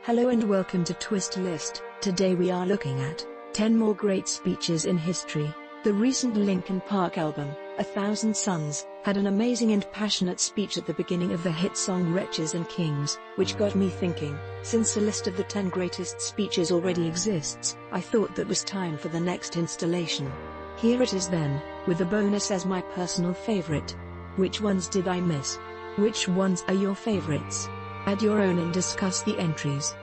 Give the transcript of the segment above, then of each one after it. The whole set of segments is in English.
Hello and welcome to Twist List. Today we are looking at 10 more great speeches in history. The recent Linkin Park album, 1,000 Suns, had an amazing and passionate speech at the beginning of the hit song Wretches and Kings, which got me thinking. Since a list of the 10 greatest speeches already exists, I thought that was time for the next installation. Here it is then, with a bonus as my personal favorite. Which ones did I miss? Which ones are your favorites? Add your own and discuss the entries.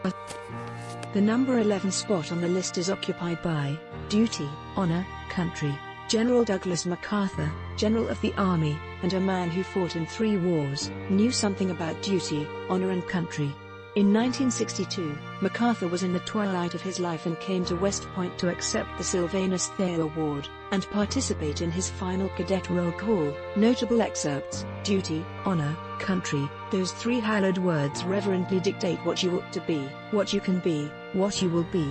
The number 11 spot on the list is occupied by Duty, Honor, Country. General Douglas MacArthur, General of the Army, and a man who fought in 3 wars, knew something about duty, honor and country. In 1962, MacArthur was in the twilight of his life and came to West Point to accept the Sylvanus Thayer Award, and participate in his final cadet roll call. Notable excerpts: Duty, Honor, Country. Those 3 hallowed words reverently dictate what you ought to be, what you can be, what you will be.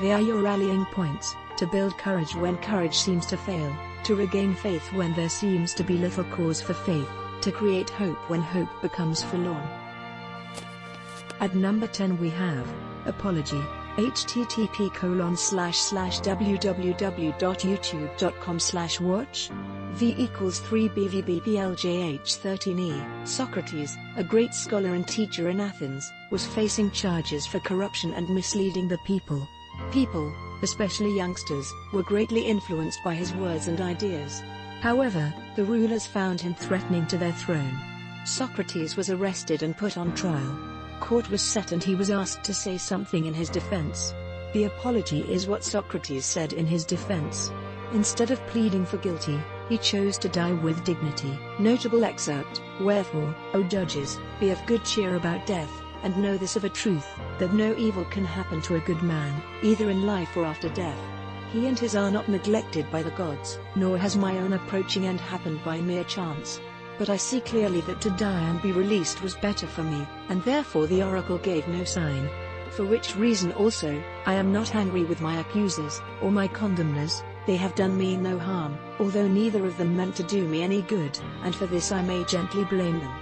They are your rallying points, to build courage when courage seems to fail, to regain faith when there seems to be little cause for faith, to create hope when hope becomes forlorn. At number 10 we have Apology. http://www.youtube.com/watch v=3bvbpljh13e. Socrates, a great scholar and teacher in Athens, was facing charges for corruption and misleading the people. People, especially youngsters, were greatly influenced by his words and ideas. However, the rulers found him threatening to their throne. Socrates was arrested and put on trial. Court was set and he was asked to say something in his defense. The apology is what Socrates said in his defense. Instead of pleading for guilty, he chose to die with dignity. Notable excerpt: Wherefore, O judges, be of good cheer about death, and know this of a truth, that no evil can happen to a good man, either in life or after death. He and his are not neglected by the gods, nor has my own approaching end happened by mere chance. But I see clearly that to die and be released was better for me, and therefore the oracle gave no sign. For which reason also, I am not angry with my accusers, or my condemners. They have done me no harm, although neither of them meant to do me any good, and for this I may gently blame them.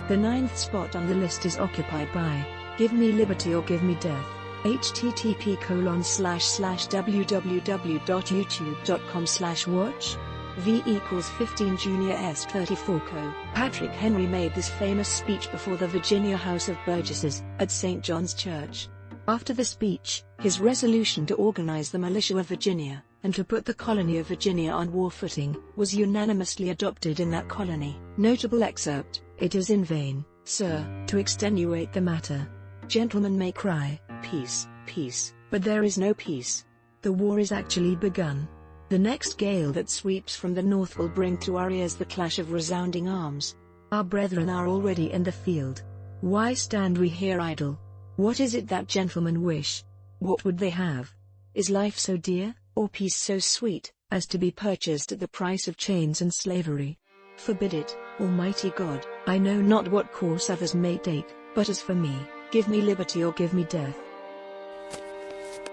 The 9th spot on the list is occupied by Give Me Liberty or Give Me Death. http://www.youtube.com/watch v=15 Junior S34 Co. Patrick Henry made this famous speech before the Virginia House of Burgesses, at St. John's Church. After the speech, his resolution to organize the militia of Virginia, and to put the colony of Virginia on war footing, was unanimously adopted in that colony. Notable excerpt: It is in vain, sir, to extenuate the matter. Gentlemen may cry, peace, peace, but there is no peace. The war is actually begun. The next gale that sweeps from the north will bring to our ears the clash of resounding arms. Our brethren are already in the field. Why stand we here idle? What is it that gentlemen wish? What would they have? Is life so dear, or peace so sweet, as to be purchased at the price of chains and slavery? Forbid it, Almighty God. I know not what course others may take, but as for me, give me liberty or give me death.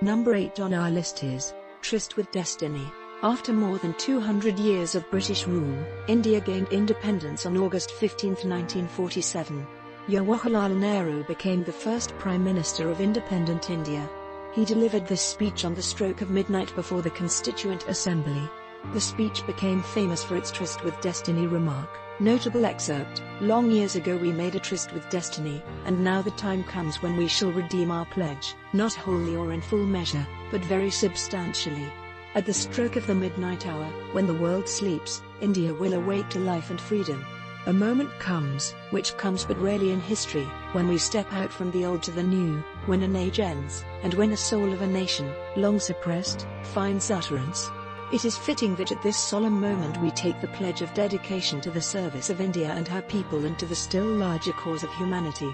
Number 8 on our list is Tryst with Destiny. After more than 200 years of British rule, India gained independence on August 15, 1947. Jawaharlal Nehru became the first Prime Minister of independent India. He delivered this speech on the stroke of midnight before the Constituent Assembly. The speech became famous for its tryst with destiny remark. Notable excerpt: Long years ago we made a tryst with destiny, and now the time comes when we shall redeem our pledge, not wholly or in full measure, but very substantially. At the stroke of the midnight hour, when the world sleeps, India will awake to life and freedom. A moment comes, which comes but rarely in history, when we step out from the old to the new, when an age ends, and when the soul of a nation, long suppressed, finds utterance. It is fitting that at this solemn moment we take the pledge of dedication to the service of India and her people and to the still larger cause of humanity.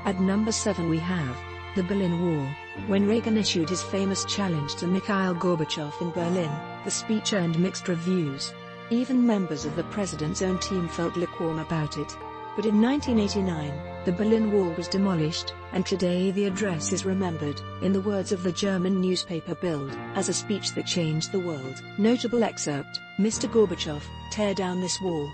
At number 7 we have the Berlin Wall. When Reagan issued his famous challenge to Mikhail Gorbachev in Berlin, the speech earned mixed reviews. Even members of the president's own team felt lukewarm about it. But in 1989, the Berlin Wall was demolished, and today the address is remembered, in the words of the German newspaper Bild, as a speech that changed the world. Notable excerpt: Mr. Gorbachev, tear down this wall.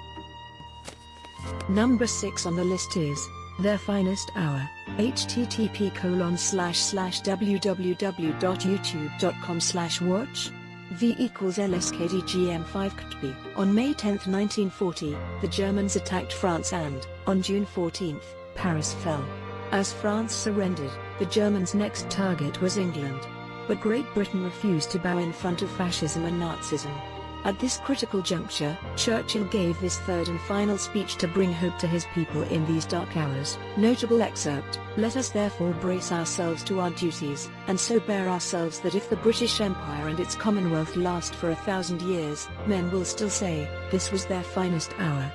Number 6 on the list is Their finest hour. http://www.youtube.com/watch V=LSKDGM5 KTB. On May 10, 1940, the Germans attacked France and, on June 14, Paris fell. As France surrendered, the Germans' next target was England. But Great Britain refused to bow in front of fascism and Nazism. At this critical juncture, Churchill gave this third and final speech to bring hope to his people in these dark hours. Notable excerpt: "Let us therefore brace ourselves to our duties, and so bear ourselves that if the British Empire and its Commonwealth last for 1,000 years, men will still say, this was their finest hour."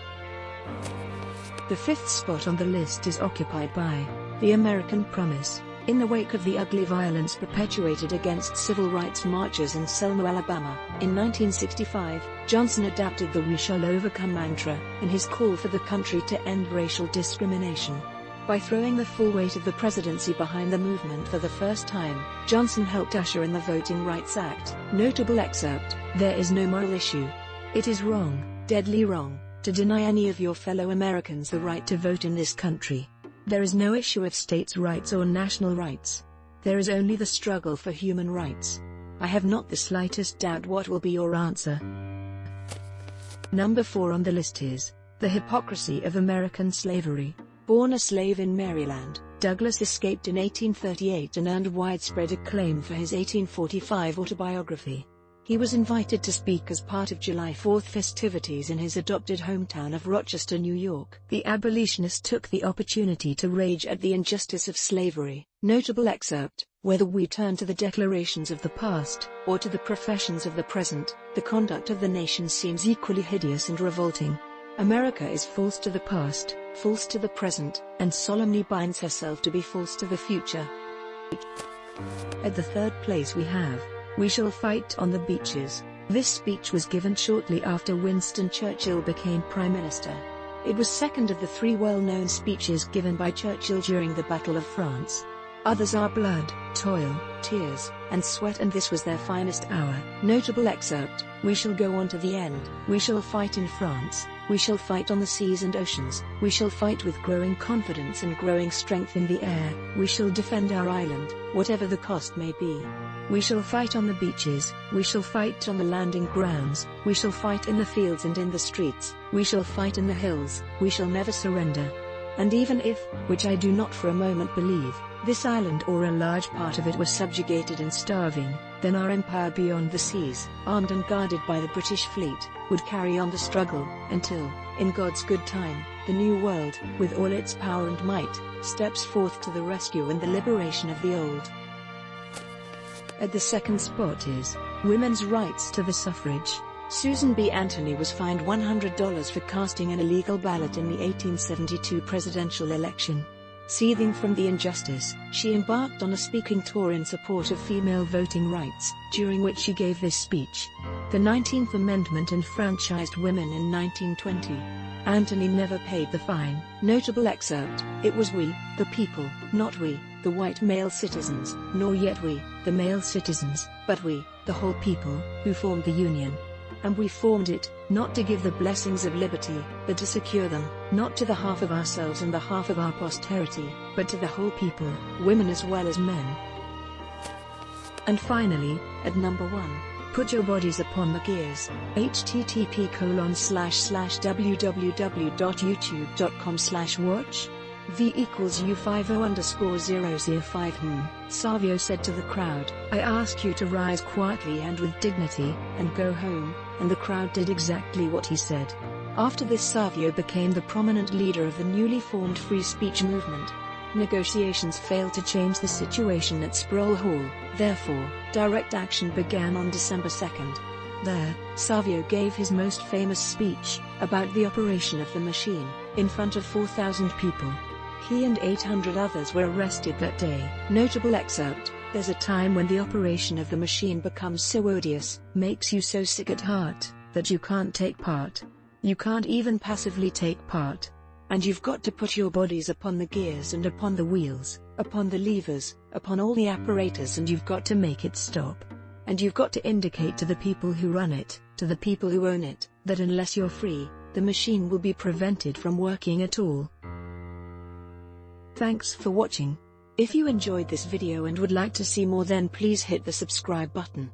The fifth spot on the list is occupied by The American Promise. In the wake of the ugly violence perpetuated against civil rights marchers in Selma, Alabama, in 1965, Johnson adapted the "We shall overcome" mantra in his call for the country to end racial discrimination. By throwing the full weight of the presidency behind the movement for the first time, Johnson helped usher in the Voting Rights Act. Notable excerpt: "There is no moral issue. It is wrong, deadly wrong, to deny any of your fellow Americans the right to vote in this country. There is no issue of states' rights or national rights. There is only the struggle for human rights. I have not the slightest doubt what will be your answer." Number 4 on the list is The Hypocrisy of American Slavery. Born a slave in Maryland, Douglas escaped in 1838 and earned widespread acclaim for his 1845 autobiography. He was invited to speak as part of July 4th festivities in his adopted hometown of Rochester, New York. The abolitionist took the opportunity to rage at the injustice of slavery. Notable excerpt: "Whether we turn to the declarations of the past, or to the professions of the present, the conduct of the nation seems equally hideous and revolting. America is false to the past, false to the present, and solemnly binds herself to be false to the future." At the third place we have We Shall Fight on the Beaches. This speech was given shortly after Winston Churchill became Prime Minister. It was second of the 3 well-known speeches given by Churchill during the Battle of France. Others are Blood, Toil, Tears, and Sweat, and this was their finest hour. Notable excerpt: "We shall go on to the end. We shall fight in France. We shall fight on the seas and oceans. We shall fight with growing confidence and growing strength in the air. We shall defend our island, whatever the cost may be. We shall fight on the beaches. We shall fight on the landing grounds. We shall fight in the fields and in the streets. We shall fight in the hills. We shall never surrender. And even if, which I do not for a moment believe, this island or a large part of it were subjugated and starving, then our empire beyond the seas, armed and guarded by the British fleet, would carry on the struggle, until, in God's good time, the New World, with all its power and might, steps forth to the rescue and the liberation of the old." At the second spot is Women's Rights to the Suffrage. Susan B. Anthony was fined $100 for casting an illegal ballot in the 1872 presidential election. Seething from the injustice, she embarked on a speaking tour in support of female voting rights, during which she gave this speech. The 19th Amendment enfranchised women in 1920. Anthony never paid the fine. Notable excerpt: "It was we, the people, not we, the white male citizens, nor yet we, the male citizens, but we, the whole people, who formed the Union. And we formed it, not to give the blessings of liberty, but to secure them, not to the half of ourselves and the half of our posterity, but to the whole people, women as well as men." And finally, at number 1, Put Your Bodies Upon the Gears. http://www.youtube.com/watch V=U50_005 Savio said to the crowd, "I ask you to rise quietly and with dignity, and go home," and the crowd did exactly what he said. After this, Savio became the prominent leader of the newly formed free speech movement. Negotiations failed to change the situation at Sproul Hall, therefore, direct action began on December 2nd. There, Savio gave his most famous speech, about the operation of the machine, in front of 4,000 people. He and 800 others were arrested that day. Notable excerpt: "There's a time when the operation of the machine becomes so odious, makes you so sick at heart, that you can't take part. You can't even passively take part. And you've got to put your bodies upon the gears and upon the wheels, upon the levers, upon all the apparatus, and you've got to make it stop. And you've got to indicate to the people who run it, to the people who own it, that unless you're free, the machine will be prevented from working at all." Thanks for watching. If you enjoyed this video and would like to see more, then please hit the subscribe button.